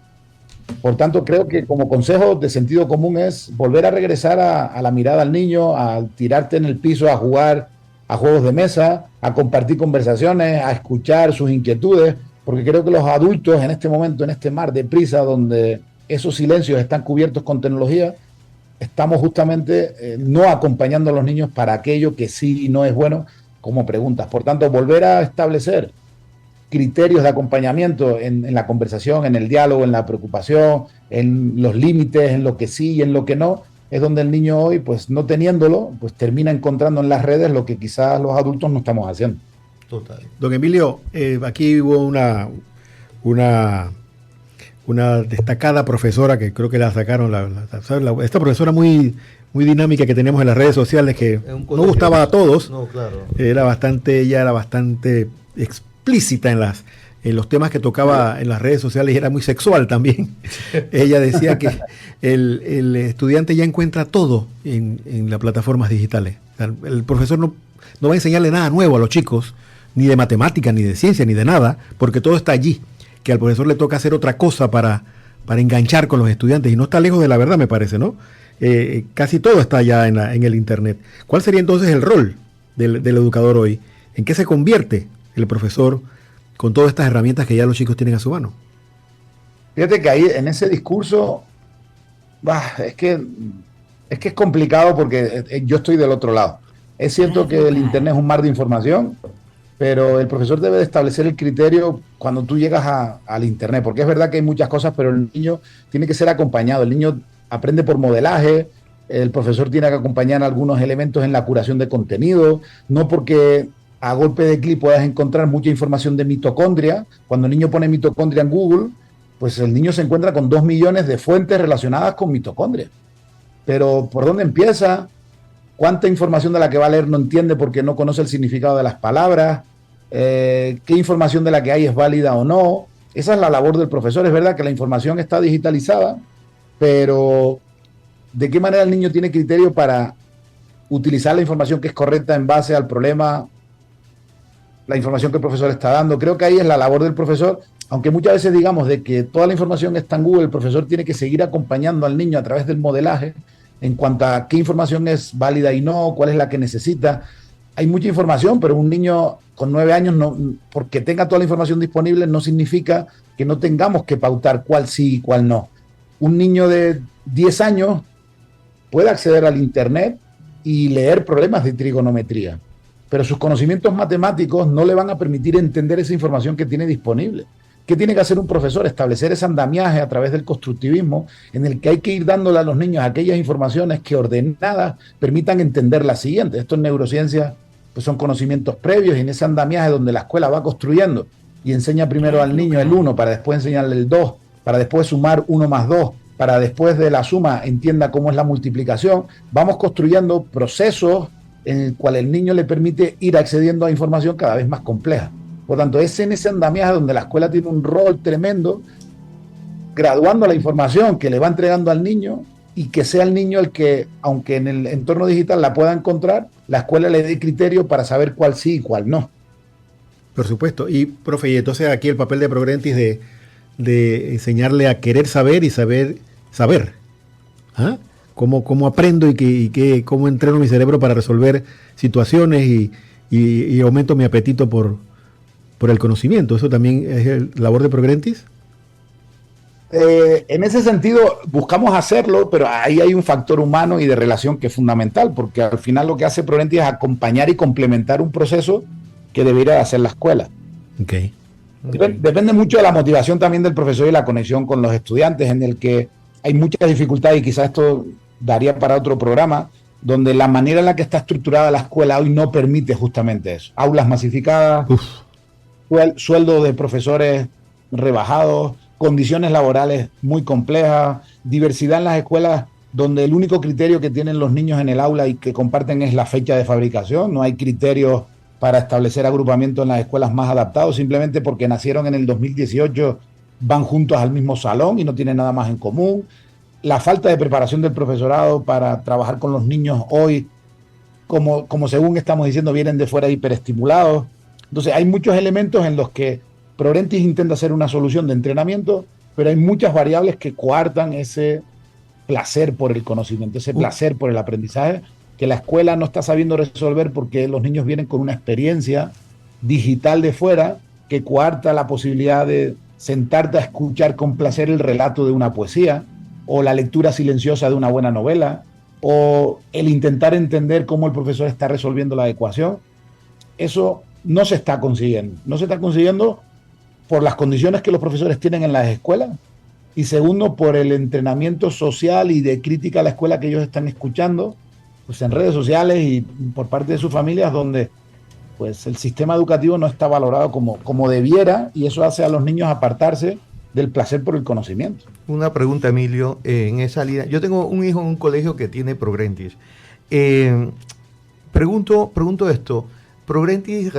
Por tanto, creo que como consejo de sentido común es volver a regresar a la mirada al niño, a tirarte en el piso a jugar a juegos de mesa, a compartir conversaciones, a escuchar sus inquietudes, porque creo que los adultos en este momento, en este mar de prisa donde esos silencios están cubiertos con tecnología, estamos justamente no acompañando a los niños para aquello que sí y no es bueno como preguntas. Por tanto, volver a establecer criterios de acompañamiento en la conversación, en el diálogo, en la preocupación, en los límites, en lo que sí y en lo que no, es donde el niño hoy, pues no teniéndolo, pues termina encontrando en las redes lo que quizás los adultos no estamos haciendo. Total. Don Emilio, aquí hubo una destacada profesora que creo que la sacaron, esta profesora muy dinámica que tenemos en las redes sociales, que no gustaba a todos. No, claro. Ella era bastante explícita en los temas que tocaba en las redes sociales y era muy sexual también. Ella decía que el estudiante ya encuentra todo en las plataformas digitales. O sea, el profesor no va a enseñarle nada nuevo a los chicos, ni de matemática, ni de ciencia, ni de nada, porque todo está allí. Que al profesor le toca hacer otra cosa para enganchar con los estudiantes, y no está lejos de la verdad, me parece, ¿no? Casi todo está ya en el Internet. ¿Cuál sería entonces el rol del educador hoy? ¿En qué se convierte el profesor con todas estas herramientas que ya los chicos tienen a su mano? Fíjate que ahí en ese discurso, es que es complicado porque yo estoy del otro lado. Es cierto que el Internet es un mar de información, pero el profesor debe de establecer el criterio cuando tú llegas al Internet, porque es verdad que hay muchas cosas, pero el niño tiene que ser acompañado. El niño aprende por modelaje, el profesor tiene que acompañar algunos elementos en la curación de contenido, no porque a golpe de clic puedas encontrar mucha información de mitocondria. Cuando el niño pone mitocondria en Google, pues el niño se encuentra con 2 millones de fuentes relacionadas con mitocondria. Pero ¿por dónde empieza? ¿Cuánta información de la que va a leer no entiende porque no conoce el significado de las palabras? ¿Qué información de la que hay es válida o no? Esa es la labor del profesor. Es verdad que la información está digitalizada, pero ¿de qué manera el niño tiene criterio para utilizar la información que es correcta en base al problema, la información que el profesor está dando? Creo que ahí es la labor del profesor, aunque muchas veces digamos de que toda la información está en Google, el profesor tiene que seguir acompañando al niño a través del modelaje en cuanto a qué información es válida y no, cuál es la que necesita. Hay mucha información, pero un niño con 9 años, no, porque tenga toda la información disponible, no significa que no tengamos que pautar cuál sí y cuál no. Un niño de 10 años puede acceder al Internet y leer problemas de trigonometría, pero sus conocimientos matemáticos no le van a permitir entender esa información que tiene disponible. ¿Qué tiene que hacer un profesor? Establecer ese andamiaje a través del constructivismo en el que hay que ir dándole a los niños aquellas informaciones que ordenadas permitan entender la siguiente. Esto en neurociencia pues son conocimientos previos, y en ese andamiaje donde la escuela va construyendo y enseña primero al niño el 1 para después enseñarle el 2, para después sumar 1 más 2, para después de la suma entienda cómo es la multiplicación. Vamos construyendo procesos en el cual el niño le permite ir accediendo a información cada vez más compleja. Por tanto, es en ese andamiaje donde la escuela tiene un rol tremendo, graduando la información que le va entregando al niño, y que sea el niño el que, aunque en el entorno digital la pueda encontrar, la escuela le dé criterio para saber cuál sí y cuál no. Por supuesto. Y, profe, y entonces aquí el papel de Progrentis de enseñarle a querer saber y saber. ¿Ah? ¿Cómo aprendo y cómo entreno mi cerebro para resolver situaciones y aumento mi apetito por el conocimiento? ¿Eso también es labor de Progrentis? En ese sentido buscamos hacerlo, pero ahí hay un factor humano y de relación que es fundamental, porque al final lo que hace Progrentis es acompañar y complementar un proceso que debería hacer la escuela. Okay. Depende mucho de la motivación también del profesor y la conexión con los estudiantes, en el que hay muchas dificultades, y quizás esto daría para otro programa, donde la manera en la que está estructurada la escuela hoy no permite justamente eso. Aulas masificadas, sueldos de profesores rebajados, condiciones laborales muy complejas, diversidad en las escuelas donde el único criterio que tienen los niños en el aula y que comparten es la fecha de fabricación. No hay criterios para establecer agrupamiento en las escuelas más adaptados, simplemente porque nacieron en el 2018, van juntos al mismo salón y no tienen nada más en común. La falta de preparación del profesorado para trabajar con los niños hoy, como según estamos diciendo, vienen de fuera hiperestimulados. Entonces hay muchos elementos en los que Progrentis intenta hacer una solución de entrenamiento, pero hay muchas variables que coartan ese placer por el conocimiento, ese placer por el aprendizaje, que la escuela no está sabiendo resolver porque los niños vienen con una experiencia digital de fuera que coarta la posibilidad de sentarte a escuchar con placer el relato de una poesía, o la lectura silenciosa de una buena novela, o el intentar entender cómo el profesor está resolviendo la ecuación. Eso no se está consiguiendo. No se está consiguiendo por las condiciones que los profesores tienen en las escuelas, y segundo, por el entrenamiento social y de crítica a la escuela que ellos están escuchando, pues en redes sociales y por parte de sus familias, donde pues el sistema educativo no está valorado como debiera, y eso hace a los niños apartarse del placer por el conocimiento. Una pregunta, Emilio, en esa línea. Yo tengo un hijo en un colegio que tiene Progrentis. Pregunto esto. Progrentis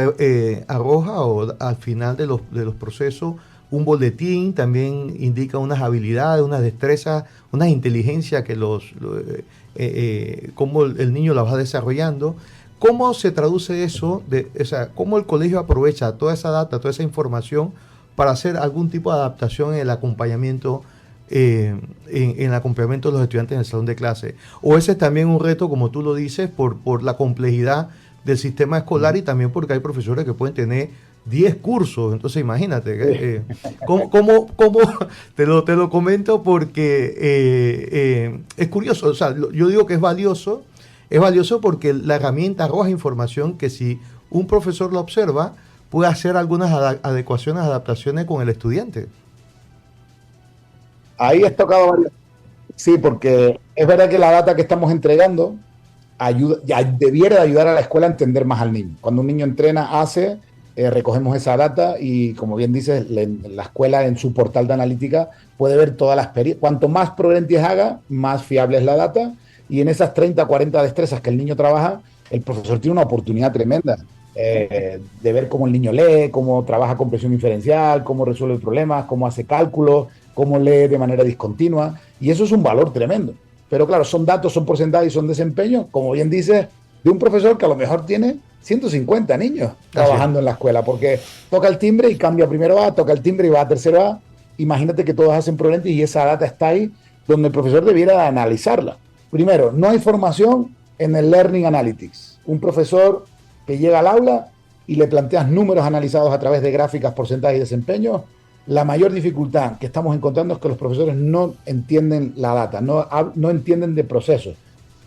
arroja al final de los procesos un boletín, también indica unas habilidades, unas destrezas, unas inteligencias que cómo el niño las va desarrollando. ¿Cómo se traduce eso? ¿Cómo el colegio aprovecha toda esa data, toda esa información para hacer algún tipo de adaptación en el acompañamiento en el acompañamiento de los estudiantes en el salón de clase? ¿O ese es también un reto, como tú lo dices, por la complejidad del sistema escolar, y también porque hay profesores que pueden tener 10 cursos? Entonces imagínate, ¿cómo te lo comento? Porque es curioso. O sea, yo digo que es valioso porque la herramienta arroja información que, si un profesor la observa, puede hacer algunas adecuaciones, adaptaciones con el estudiante. Ahí has tocado varios. Sí, porque es verdad que la data que estamos entregando debiera ayudar a la escuela a entender más al niño. Cuando un niño entrena, recogemos esa data, y como bien dices, la escuela en su portal de analítica puede ver toda la experiencia. Cuanto más Progrentis haga, más fiable es la data, y en esas 30, 40 destrezas que el niño trabaja, el profesor tiene una oportunidad tremenda de ver cómo el niño lee, cómo trabaja con presión inferencial, cómo resuelve problemas, cómo hace cálculos, cómo lee de manera discontinua, y eso es un valor tremendo. Pero claro, son datos, son porcentajes y son desempeños, como bien dices, de un profesor que a lo mejor tiene 150 niños trabajando en la escuela, porque toca el timbre y cambia a primero A, toca el timbre y va a tercero A. Imagínate que todos hacen Progrentis y esa data está ahí, donde el profesor debiera analizarla. Primero, no hay formación en el Learning Analytics. Un profesor que llega al aula y le planteas números analizados a través de gráficas, porcentajes y desempeños, la mayor dificultad que estamos encontrando es que los profesores no entienden la data, no entienden de procesos.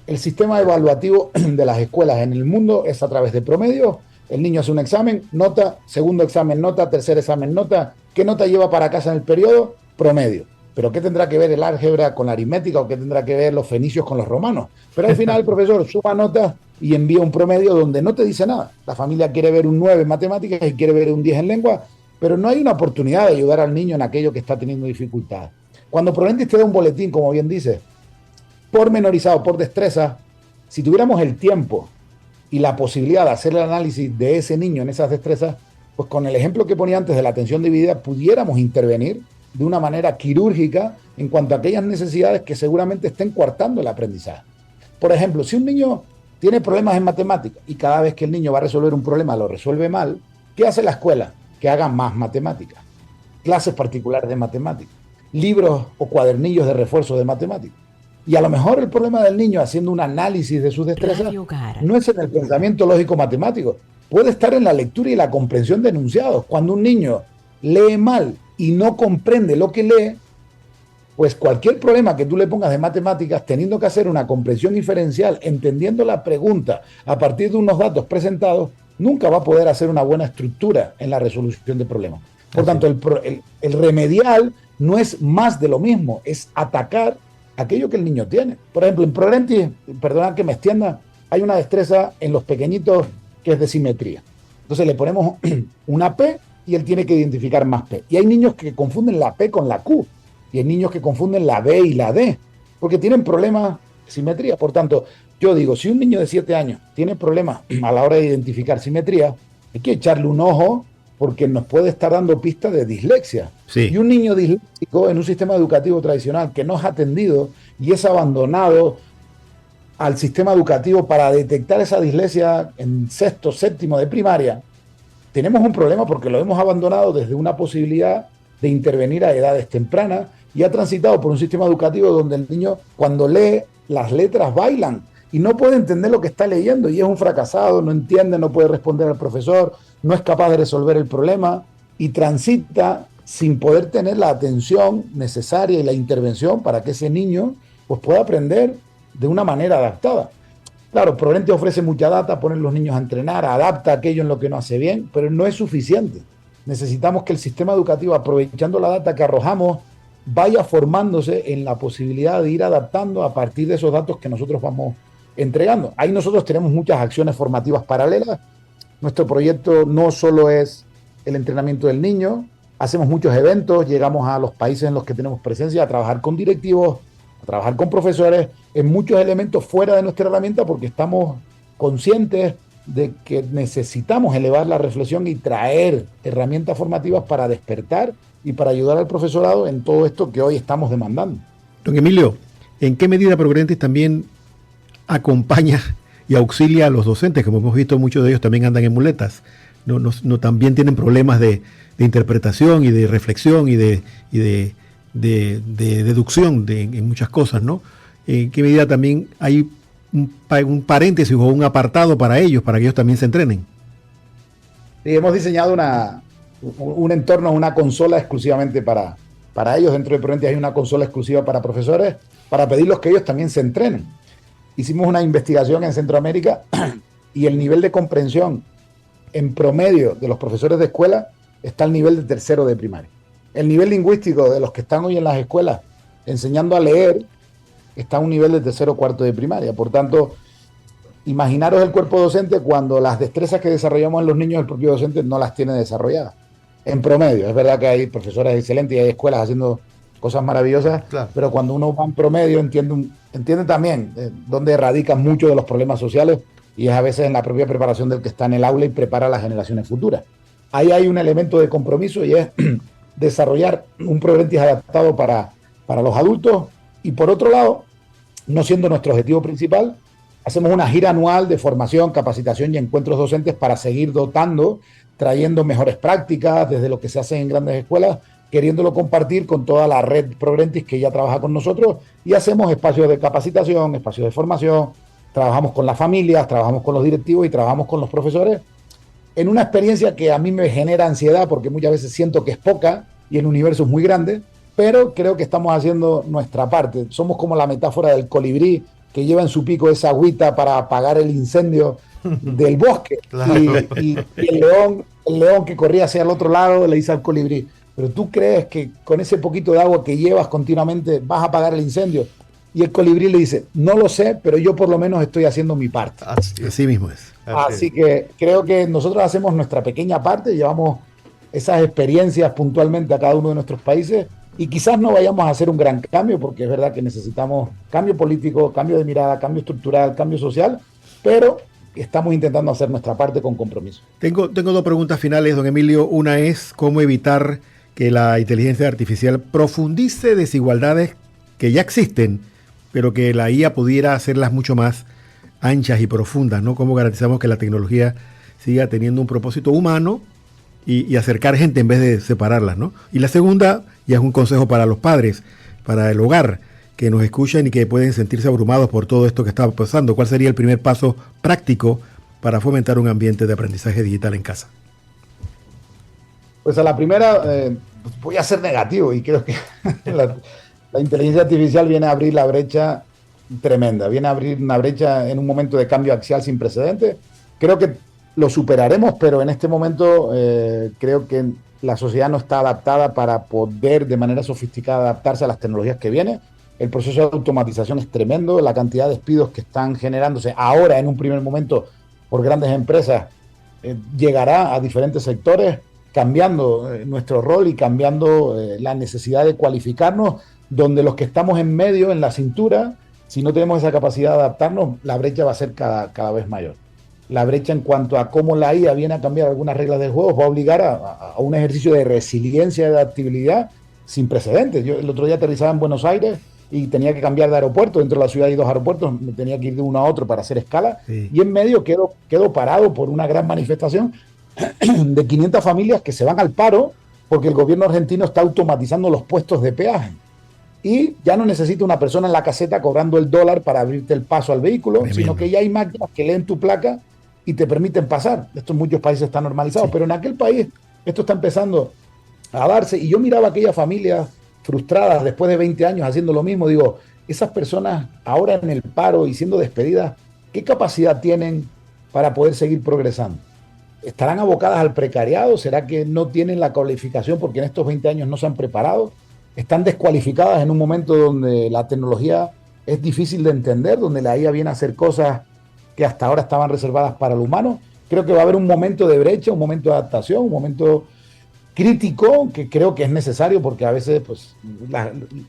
El sistema evaluativo de las escuelas en el mundo es a través de promedio. El niño hace un examen, nota, segundo examen, nota, tercer examen, nota. ¿Qué nota lleva para casa en el periodo? Promedio. ¿Pero qué tendrá que ver el álgebra con la aritmética, o qué tendrá que ver los fenicios con los romanos? Pero al final el profesor suma notas y envía un promedio donde no te dice nada. La familia quiere ver un 9 en matemáticas y quiere ver un 10 en lengua, pero no hay una oportunidad de ayudar al niño en aquello que está teniendo dificultad. Cuando Progrentis te da un boletín, como bien dices, pormenorizado, por destreza, si tuviéramos el tiempo y la posibilidad de hacer el análisis de ese niño en esas destrezas, pues con el ejemplo que ponía antes de la atención dividida, pudiéramos intervenir de una manera quirúrgica en cuanto a aquellas necesidades que seguramente estén coartando el aprendizaje. Por ejemplo, si un niño tiene problemas en matemáticas y cada vez que el niño va a resolver un problema lo resuelve mal, ¿qué hace la escuela? Que haga más matemáticas, clases particulares de matemáticas, libros o cuadernillos de refuerzo de matemáticas. Y a lo mejor el problema del niño, haciendo un análisis de sus destrezas, no es en el pensamiento lógico matemático, puede estar en la lectura y la comprensión de enunciados. Cuando un niño lee mal y no comprende lo que lee, pues cualquier problema que tú le pongas de matemáticas, teniendo que hacer una comprensión inferencial, entendiendo la pregunta a partir de unos datos presentados, nunca va a poder hacer una buena estructura en la resolución de problemas. Por tanto, el remedial no es más de lo mismo, es atacar aquello que el niño tiene. Por ejemplo, en Progrentis, perdona que me extienda, hay una destreza en los pequeñitos que es de simetría. Entonces le ponemos una P y él tiene que identificar más P. Y hay niños que confunden la P con la Q, y hay niños que confunden la B y la D. porque tienen problemas de simetría. Por tanto, yo digo, si un niño de 7 años tiene problemas a la hora de identificar simetría, hay que echarle un ojo porque nos puede estar dando pistas de dislexia. Sí. Y un niño disléxico en un sistema educativo tradicional que no es atendido y es abandonado al sistema educativo para detectar esa dislexia en sexto, séptimo de primaria, tenemos un problema porque lo hemos abandonado desde una posibilidad de intervenir a edades tempranas y ha transitado por un sistema educativo donde el niño, cuando lee, las letras bailan y no puede entender lo que está leyendo y es un fracasado, no entiende, no puede responder al profesor, no es capaz de resolver el problema y transita sin poder tener la atención necesaria y la intervención para que ese niño pues, pueda aprender de una manera adaptada. Claro, Progrendi ofrece mucha data, pone a los niños a entrenar, adapta aquello en lo que no hace bien, pero no es suficiente. Necesitamos que el sistema educativo, aprovechando la data que arrojamos, vaya formándose en la posibilidad de ir adaptando a partir de esos datos que nosotros vamos entregando. Ahí nosotros tenemos muchas acciones formativas paralelas. Nuestro proyecto no solo es el entrenamiento del niño, hacemos muchos eventos, llegamos a los países en los que tenemos presencia a trabajar con directivos, a trabajar con profesores, en muchos elementos fuera de nuestra herramienta porque estamos conscientes de que necesitamos elevar la reflexión y traer herramientas formativas para despertar y para ayudar al profesorado en todo esto que hoy estamos demandando. Don Emilio, ¿en qué medida Progrendi también acompaña y auxilia a los docentes? Como hemos visto, muchos de ellos también andan en muletas. No también tienen problemas de interpretación y de reflexión y de deducción en muchas cosas, ¿no? ¿En qué medida también hay un paréntesis o un apartado para ellos, para que ellos también se entrenen? Sí, hemos diseñado un entorno, una consola exclusivamente para ellos. Dentro de Progrendi hay una consola exclusiva para profesores, para pedirlos que ellos también se entrenen. Hicimos una investigación en Centroamérica y el nivel de comprensión en promedio de los profesores de escuela está al nivel de tercero de primaria. El nivel lingüístico de los que están hoy en las escuelas enseñando a leer está a un nivel de tercero o cuarto de primaria. Por tanto, imaginaros el cuerpo docente cuando las destrezas que desarrollamos en los niños, el propio docente no las tiene desarrolladas. En promedio, es verdad que hay profesores excelentes y hay escuelas haciendo cosas maravillosas, claro, pero cuando uno va en promedio entiende también dónde radican muchos de los problemas sociales y es a veces en la propia preparación del que está en el aula y prepara a las generaciones futuras. Ahí hay un elemento de compromiso y es desarrollar un Progrendi adaptado para los adultos y por otro lado, no siendo nuestro objetivo principal, hacemos una gira anual de formación, capacitación y encuentros docentes para seguir dotando, trayendo mejores prácticas desde lo que se hace en grandes escuelas, queriéndolo compartir con toda la red Progrendi que ya trabaja con nosotros y hacemos espacios de capacitación, espacios de formación, trabajamos con las familias, trabajamos con los directivos y trabajamos con los profesores en una experiencia que a mí me genera ansiedad porque muchas veces siento que es poca y el universo es muy grande, pero creo que estamos haciendo nuestra parte. Somos como la metáfora del colibrí que lleva en su pico esa agüita para apagar el incendio del bosque. Claro. Y el león que corría hacia el otro lado le dice al colibrí, pero tú crees que con ese poquito de agua que llevas continuamente vas a apagar el incendio. Y el colibrí le dice, no lo sé, pero yo por lo menos estoy haciendo mi parte. Así mismo es. Así que creo que nosotros hacemos nuestra pequeña parte, llevamos esas experiencias puntualmente a cada uno de nuestros países y quizás no vayamos a hacer un gran cambio porque es verdad que necesitamos cambio político, cambio de mirada, cambio estructural, cambio social, pero estamos intentando hacer nuestra parte con compromiso. Tengo dos preguntas finales, don Emilio. Una es cómo evitar que la inteligencia artificial profundice desigualdades que ya existen, pero que la IA pudiera hacerlas mucho más anchas y profundas, ¿no? ¿Cómo garantizamos que la tecnología siga teniendo un propósito humano y acercar gente en vez de separarlas, ¿no? Y la segunda, ya es un consejo para los padres, para el hogar, que nos escuchan y que pueden sentirse abrumados por todo esto que está pasando. ¿Cuál sería el primer paso práctico para fomentar un ambiente de aprendizaje digital en casa? Pues a la primera voy a ser negativo y creo que la inteligencia artificial viene a abrir la brecha tremenda, viene a abrir una brecha en un momento de cambio axial sin precedentes. Creo que lo superaremos, pero en este momento creo que la sociedad no está adaptada para poder de manera sofisticada adaptarse a las tecnologías que vienen. El proceso de automatización es tremendo, la cantidad de despidos que están generándose ahora en un primer momento por grandes empresas llegará a diferentes sectores, cambiando nuestro rol y cambiando la necesidad de cualificarnos donde los que estamos en medio, en la cintura, si no tenemos esa capacidad de adaptarnos, la brecha va a ser cada vez mayor. La brecha en cuanto a cómo la IA viene a cambiar algunas reglas del juego va a obligar a un ejercicio de resiliencia y de adaptabilidad sin precedentes. Yo el otro día aterrizaba en Buenos Aires y tenía que cambiar de aeropuerto. Dentro de la ciudad hay 2 aeropuertos, me tenía que ir de uno a otro para hacer escala. Sí. Y en medio quedo parado por una gran manifestación de 500 familias que se van al paro porque el gobierno argentino está automatizando los puestos de peaje. Y ya no necesita una persona en la caseta cobrando el dólar para abrirte el paso al vehículo, tremendo, sino que ya hay máquinas que leen tu placa y te permiten pasar. Esto en muchos países está normalizado, sí, pero en aquel país esto está empezando a darse. Y yo miraba a aquellas familias frustradas después de 20 años haciendo lo mismo. Digo, esas personas ahora en el paro y siendo despedidas, ¿qué capacidad tienen para poder seguir progresando? ¿Estarán abocadas al precariado? ¿Será que no tienen la cualificación porque en estos 20 años no se han preparado? ¿Están descualificadas en un momento donde la tecnología es difícil de entender, donde la IA viene a hacer cosas que hasta ahora estaban reservadas para el humano? Creo que va a haber un momento de brecha, un momento de adaptación, un momento crítico que creo que es necesario porque a veces pues,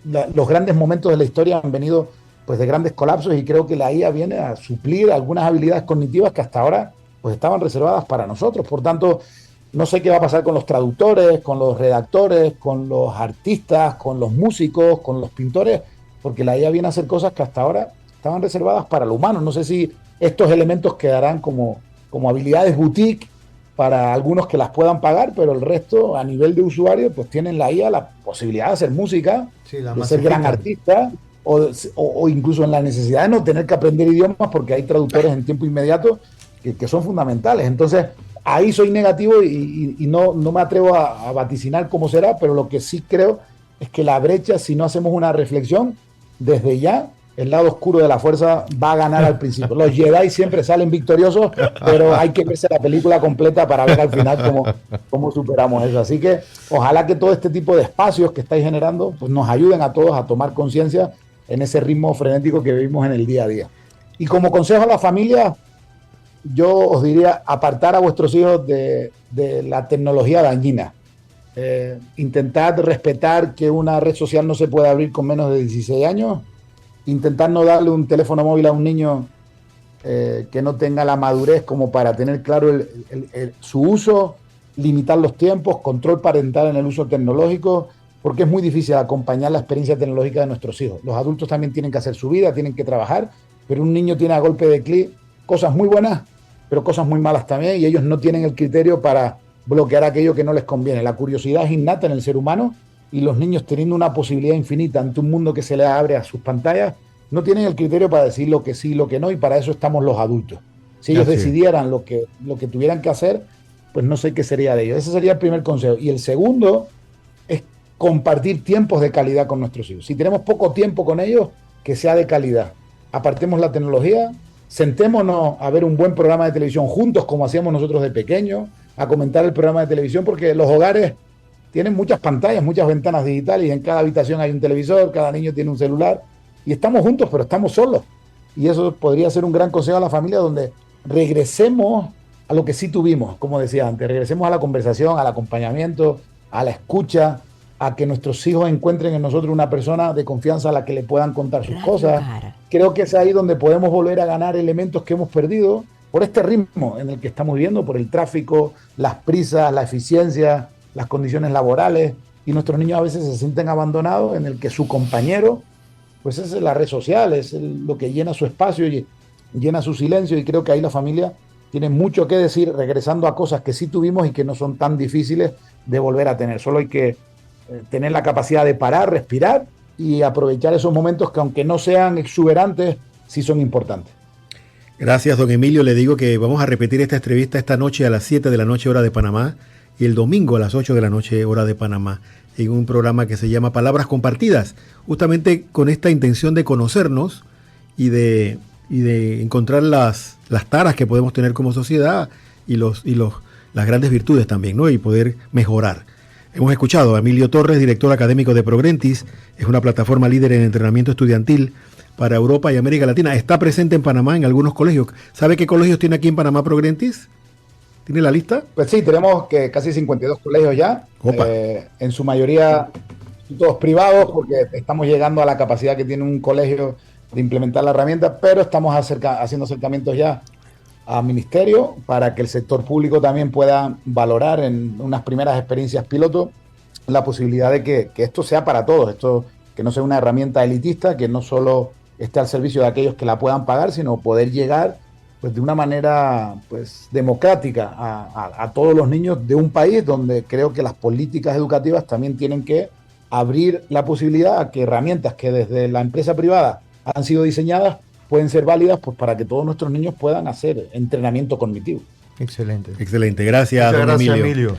los grandes momentos de la historia han venido pues, de grandes colapsos y creo que la IA viene a suplir algunas habilidades cognitivas que hasta ahora pues, estaban reservadas para nosotros. Por tanto, no sé qué va a pasar con los traductores, con los redactores, con los artistas, con los músicos, con los pintores, porque la IA viene a hacer cosas que hasta ahora estaban reservadas para el humano. No sé si estos elementos quedarán como habilidades boutique para algunos que las puedan pagar, pero el resto, a nivel de usuario, pues tienen la IA la posibilidad de hacer música, sí, de ser gran artista, o incluso en la necesidad de no tener que aprender idiomas porque hay traductores en tiempo inmediato que son fundamentales. Entonces, ahí soy negativo y no me atrevo a vaticinar cómo será, pero lo que sí creo es que la brecha, si no hacemos una reflexión, desde ya, el lado oscuro de la fuerza va a ganar al principio. Los Jedi siempre salen victoriosos, pero hay que verse la película completa para ver al final cómo superamos eso. Así que ojalá que todo este tipo de espacios que estáis generando pues nos ayuden a todos a tomar conciencia en ese ritmo frenético que vivimos en el día a día. Y como consejo a la familia, yo os diría apartar a vuestros hijos de la tecnología dañina. Intentad respetar que una red social no se puede abrir con menos de 16 años. Intentar no darle un teléfono móvil a un niño que no tenga la madurez como para tener claro su uso, limitar los tiempos, control parental en el uso tecnológico, porque es muy difícil acompañar la experiencia tecnológica de nuestros hijos. Los adultos también tienen que hacer su vida, tienen que trabajar, pero un niño tiene a golpe de clic cosas muy buenas, pero cosas muy malas también, y ellos no tienen el criterio para bloquear aquello que no les conviene. La curiosidad es innata en el ser humano, y los niños, teniendo una posibilidad infinita ante un mundo que se les abre a sus pantallas, no tienen el criterio para decir lo que sí y lo que no, y para eso estamos los adultos. Si ellos decidieran lo que tuvieran que hacer, pues no sé qué sería de ellos. Ese sería el primer consejo. Y el segundo es compartir tiempos de calidad con nuestros hijos. Si tenemos poco tiempo con ellos, que sea de calidad. Apartemos la tecnología, sentémonos a ver un buen programa de televisión juntos, como hacíamos nosotros de pequeños, a comentar el programa de televisión, porque los hogares tienen muchas pantallas, muchas ventanas digitales, y en cada habitación hay un televisor, cada niño tiene un celular, y estamos juntos, pero estamos solos. Y eso podría ser un gran consejo a la familia, donde regresemos a lo que sí tuvimos, como decía antes, regresemos a la conversación, al acompañamiento, a la escucha, a que nuestros hijos encuentren en nosotros una persona de confianza a la que le puedan contar sus cosas. Creo que es ahí donde podemos volver a ganar elementos que hemos perdido por este ritmo en el que estamos viviendo, por el tráfico, las prisas, la eficiencia, las condiciones laborales, y nuestros niños a veces se sienten abandonados, en el que su compañero pues es la red social, es lo que llena su espacio y llena su silencio, y creo que ahí la familia tiene mucho que decir, regresando a cosas que sí tuvimos y que no son tan difíciles de volver a tener. Solo hay que tener la capacidad de parar, respirar y aprovechar esos momentos que, aunque no sean exuberantes, sí son importantes. Gracias, don Emilio. Le digo que vamos a repetir esta entrevista esta noche a las 7 de la noche, hora de Panamá, y el domingo a las 8 de la noche, hora de Panamá, en un programa que se llama Palabras Compartidas, justamente con esta intención de conocernos y de encontrar las taras que podemos tener como sociedad y las grandes virtudes también, ¿no? Y poder mejorar. Hemos escuchado a Emilio Torres, director académico de Progrentis. Es una plataforma líder en entrenamiento estudiantil para Europa y América Latina. Está presente en Panamá en algunos colegios. ¿Sabe qué colegios tiene aquí en Panamá Progrentis? ¿Tiene la lista? Pues sí, tenemos casi 52 colegios ya. En su mayoría institutos privados, porque estamos llegando a la capacidad que tiene un colegio de implementar la herramienta, pero estamos haciendo acercamientos ya a ministerio para que el sector público también pueda valorar en unas primeras experiencias piloto la posibilidad de que esto sea para todos, esto que no sea una herramienta elitista, que no solo esté al servicio de aquellos que la puedan pagar, sino poder llegar pues de una manera pues democrática a todos los niños de un país donde creo que las políticas educativas también tienen que abrir la posibilidad a que herramientas que desde la empresa privada han sido diseñadas pueden ser válidas pues para que todos nuestros niños puedan hacer entrenamiento cognitivo. Excelente. Excelente, gracias, Muchas don gracias, Emilio.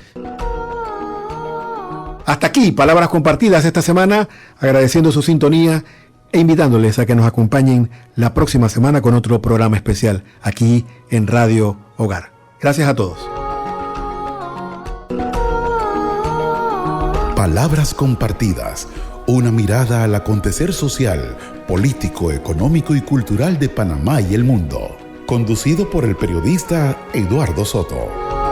Hasta aquí, palabras compartidas esta semana, agradeciendo su sintonía e invitándoles a que nos acompañen la próxima semana con otro programa especial aquí en Radio Hogar. Gracias a todos. Palabras compartidas, una mirada al acontecer social, político, económico y cultural de Panamá y el mundo. Conducido por el periodista Eduardo Soto.